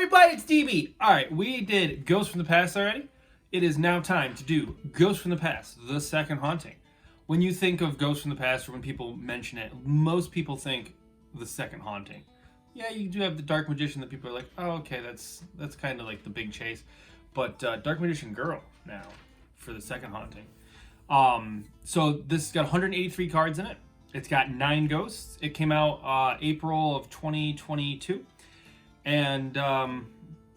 everybody, it's DB. Alright, we did Ghosts from the Past already. It is now time to do Ghosts from the Past, The Second Haunting. When you think of Ghosts from the Past, or when people mention it, most people think The Second Haunting. Yeah, you do have the Dark Magician that people are like, oh, okay, that's kind of like the big chase. But Dark Magician Girl now for The Second Haunting. So this has got 183 cards in it. It's got 9 ghosts. It came out April of 2022. And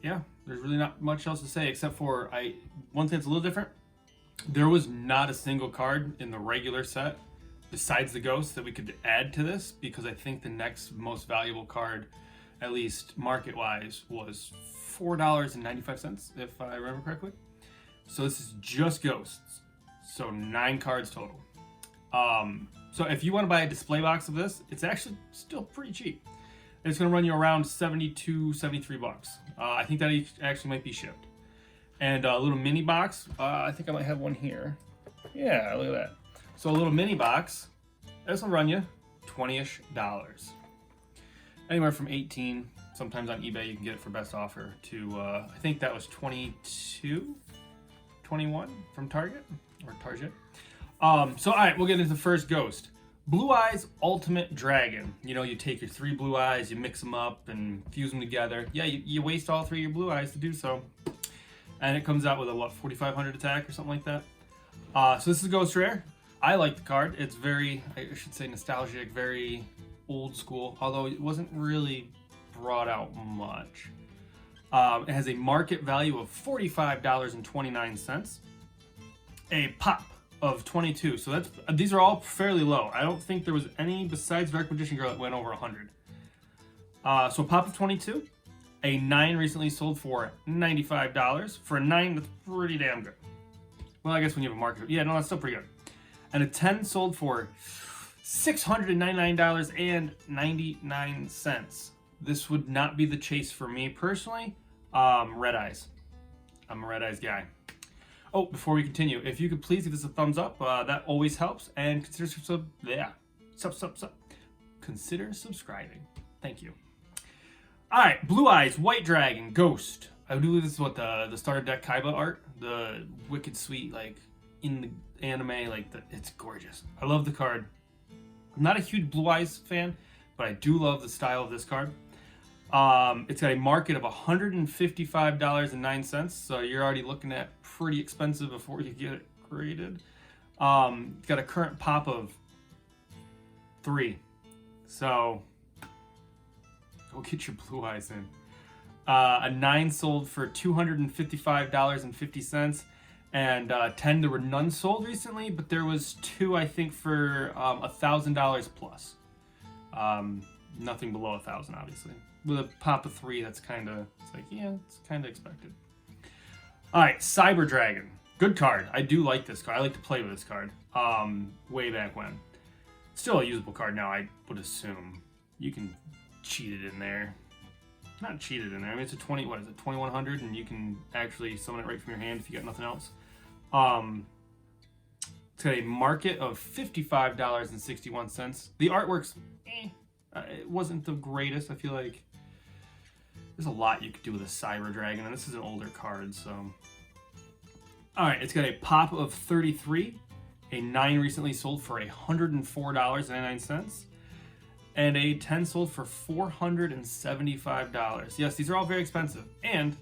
yeah, there's really not much else to say except for one thing that's a little different. There was not a single card in the regular set besides the ghosts that we could add to this, because I think the next most valuable card, at least market-wise, was $4.95, if I remember correctly. So this is just ghosts. So 9 cards total. So if you want to buy a display box of this, it's actually still pretty cheap. It's going to run you around $72, $73. I think that actually might be shipped. And a little mini box, I think I might have one here. Yeah, look at that. So a little mini box, this will run you $20-ish. Anywhere from 18, sometimes on eBay you can get it for best offer, to I think that was 22, 21 from Target, or Target. So alright, we'll get into the first ghost. Blue Eyes Ultimate Dragon. You know, you take your 3 blue eyes, you mix them up and fuse them together. Yeah, you waste all 3 of your blue eyes to do so. And it comes out with a, what, 4,500 attack or something like that. So this is Ghost Rare. I like the card. It's very, I should say, nostalgic, very old school, although it wasn't really brought out much. It has a market value of $45.29. A pop of 22, so these are all fairly low. I don't think there was any besides Dark Magician Girl that went over 100. So a pop of 22. A 9 recently sold for $95. For a 9, that's pretty damn good. Well, I guess when you have a market, yeah, no, that's still pretty good. And a 10 sold for $699.99. This would not be the chase for me personally. Red Eyes. I'm a Red Eyes guy. Oh, before we continue, if you could please give this a thumbs up, that always helps, and consider consider subscribing. Thank you. All right, Blue Eyes White Dragon Ghost. I believe this is what the starter deck Kaiba art, the wicked sweet, like in the anime, like it's gorgeous. I love the card. I'm not a huge Blue Eyes fan, but I do love the style of this card. It's got a market of $155.09, so you're already looking at pretty expensive before you get it graded. It's got a current pop of 3, so go get your Blue Eyes in. A 9 sold for $255.50, and 10, there were none sold recently, but there was 2, I think, for $1,000 plus. Nothing below 1,000, obviously. With a pop of 3, that's kind of, it's like, yeah, it's kind of expected. All right, Cyber Dragon. Good card. I do like this card. I like to play with this card. Way back when. Still a usable card now, I would assume. You can cheat it in there. Not cheat it in there. I mean, it's a 2100, and you can actually summon it right from your hand if you got nothing else. It's got a market of $55.61. The artwork's it wasn't the greatest. I feel like there's a lot you could do with a Cyber Dragon, and this is an older card, so. Alright, it's got a pop of 33. A 9 recently sold for $104.99. And a 10 sold for $475. Yes, these are all very expensive. And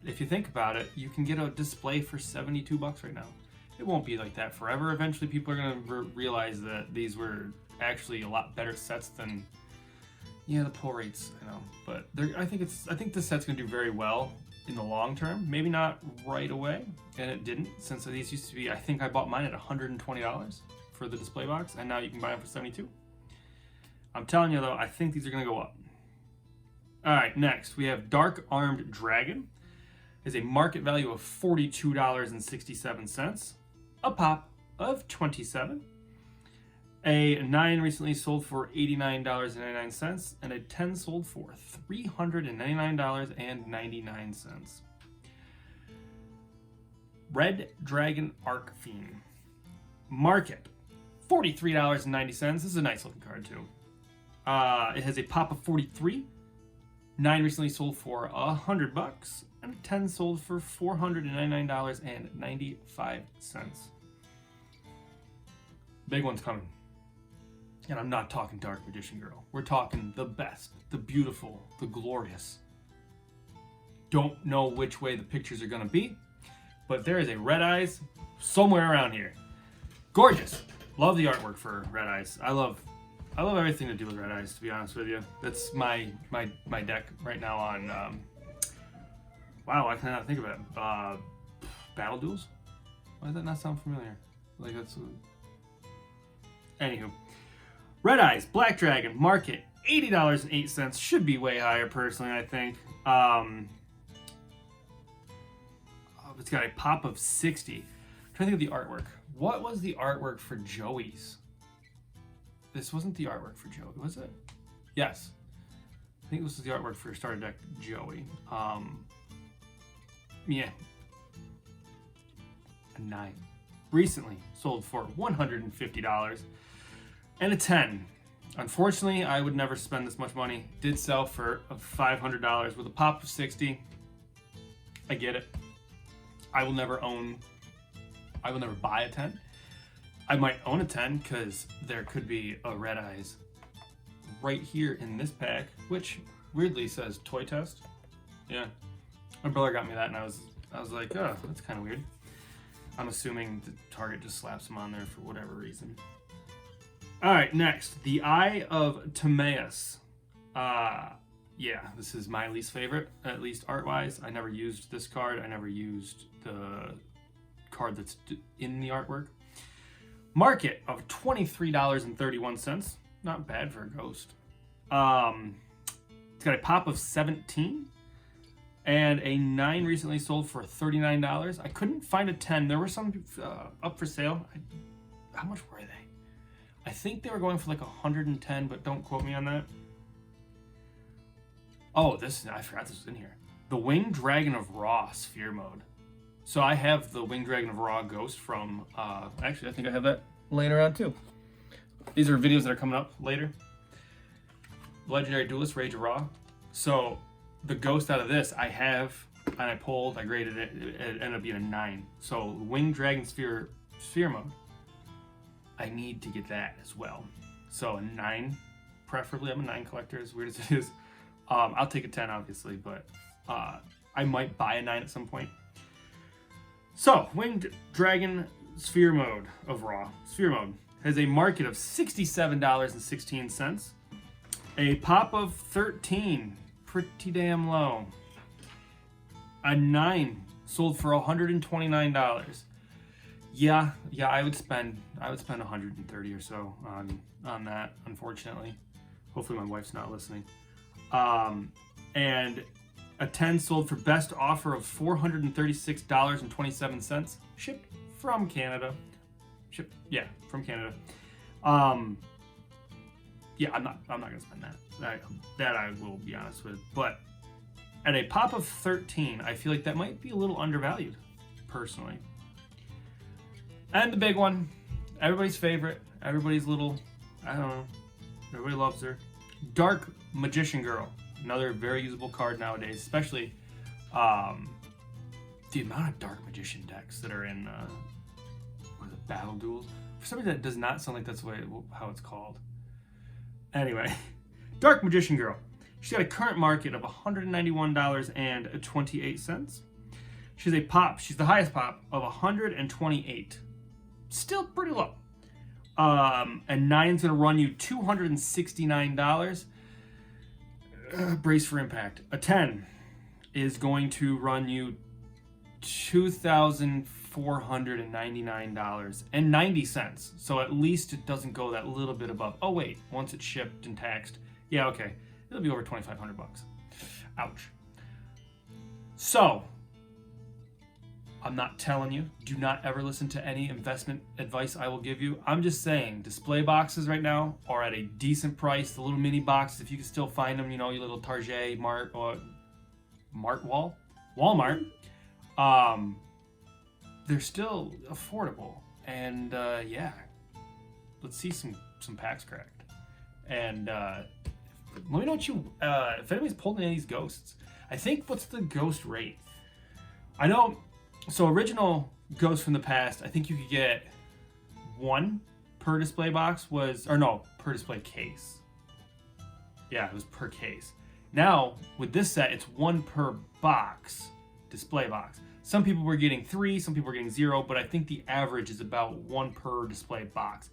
if you think about it, you can get a display for $72 right now. It won't be like that forever. Eventually people are going to realize that these were actually a lot better sets than, yeah, the pull rates, I know, but I think this set's gonna do very well in the long term. Maybe not right away, and it didn't, since these used to be, I think I bought mine at $120 for the display box, and now you can buy them for $72. I'm telling you though, I think these are gonna go up. All right, next we have Dark Armed Dragon. Is a market value of $42.67. A pop of 27. A 9 recently sold for $89.99, and a 10 sold for $399.99. Red Dragon Archfiend. Market, $43.90. This is a nice looking card too. It has a pop of 43, 9 recently sold for $100, and a 10 sold for $499.95. Big one's coming. And I'm not talking Dark Magician Girl. We're talking the best, the beautiful, the glorious. Don't know which way the pictures are gonna be, but there is a Red Eyes somewhere around here. Gorgeous. Love the artwork for Red Eyes. I love everything to do with Red Eyes, to be honest with you. That's my deck right now on wow, I cannot think of it. Battle Duels? Why does that not sound familiar? Like that's anywho. Red Eyes, Black Dragon, market, $80.08. Should be way higher, personally, I think. It's got a pop of 60. I'm trying to think of the artwork. What was the artwork for Joey's? This wasn't the artwork for Joey, was it? Yes. I think this was the artwork for Starter Deck Joey. Yeah. A 9. Recently sold for $150. And a 10. Unfortunately, I would never spend this much money. Did sell for $500 with a pop of 60. I get it. I will never buy a 10. I might own a 10 because there could be a Red Eyes right here in this pack, which weirdly says Toy Test. Yeah. My brother got me that and I was like, oh, that's kind of weird. I'm assuming the Target just slaps them on there for whatever reason. All right, next, the Eye of Timaeus. Yeah, this is my least favorite, at least art-wise. I never used this card. I never used the card that's in the artwork. Market of $23.31. Not bad for a ghost. It's got a pop of 17. And a 9 recently sold for $39. I couldn't find a 10. There were some up for sale. How much were they? I think they were going for like 110, but don't quote me on that. Oh, I forgot this was in here. The Winged Dragon of Ra Sphere Mode. So I have the Winged Dragon of Ra Ghost from, actually, I think I have that laying around too. These are videos that are coming up later. Legendary Duelist, Rage of Ra. So the Ghost out of this, I have, and I pulled, I graded it, it ended up being a 9. So Winged Dragon Sphere Mode. I need to get that as well. So a 9, preferably. I'm a 9 collector, as weird as it is. I'll take a 10, obviously, but I might buy a 9 at some point. So, Winged Dragon Sphere Mode of Ra. Sphere Mode has a market of $67.16. A pop of 13. Pretty damn low. A 9 sold for $129. Yeah, I would spend 130 or so on that, unfortunately. Hopefully my wife's not listening. And a 10 sold for best offer of $436.27. Shipped from Canada. From Canada. Yeah, I'm not gonna spend that. That I will be honest with. But at a pop of 13, I feel like that might be a little undervalued, personally. And the big one, everybody's favorite, everybody's little, I don't know, everybody loves her. Dark Magician Girl, another very usable card nowadays, especially the amount of Dark Magician decks that are in, Battle Duels. For some reason, that does not sound like that's how it's called. Anyway, Dark Magician Girl. She's got a current market of $191.28. She's a pop. She's the highest pop of 128. Still pretty low. And 9's going to run you $269. Brace for impact. A 10 is going to run you $2,499.90. So at least it doesn't go that little bit above. Oh wait, once it's shipped and taxed. Yeah, okay. It'll be over $2,500. Ouch. So, I'm not telling you, do not ever listen to any investment advice I will give you. I'm just saying, display boxes right now are at a decent price. The little mini boxes, if you can still find them, you know, your little Target, Walmart, they're still affordable. And yeah, let's see some packs cracked. And Let me know what you, if anybody's pulled any of these ghosts. I think, what's the ghost rate? I know, so original Ghosts from the Past, I think you could get 1 per display box per display case. Yeah, it was per case. Now, with this set, it's 1 per box, display box. Some people were getting 3, some people were getting 0, but I think the average is about 1 per display box.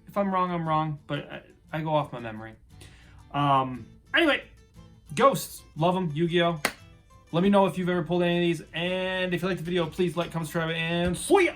If I'm wrong, I'm wrong, but I go off my memory. Anyway, Ghosts, love them, Yu-Gi-Oh! Let me know if you've ever pulled any of these, and if you liked the video, please like, comment, subscribe, and see ya!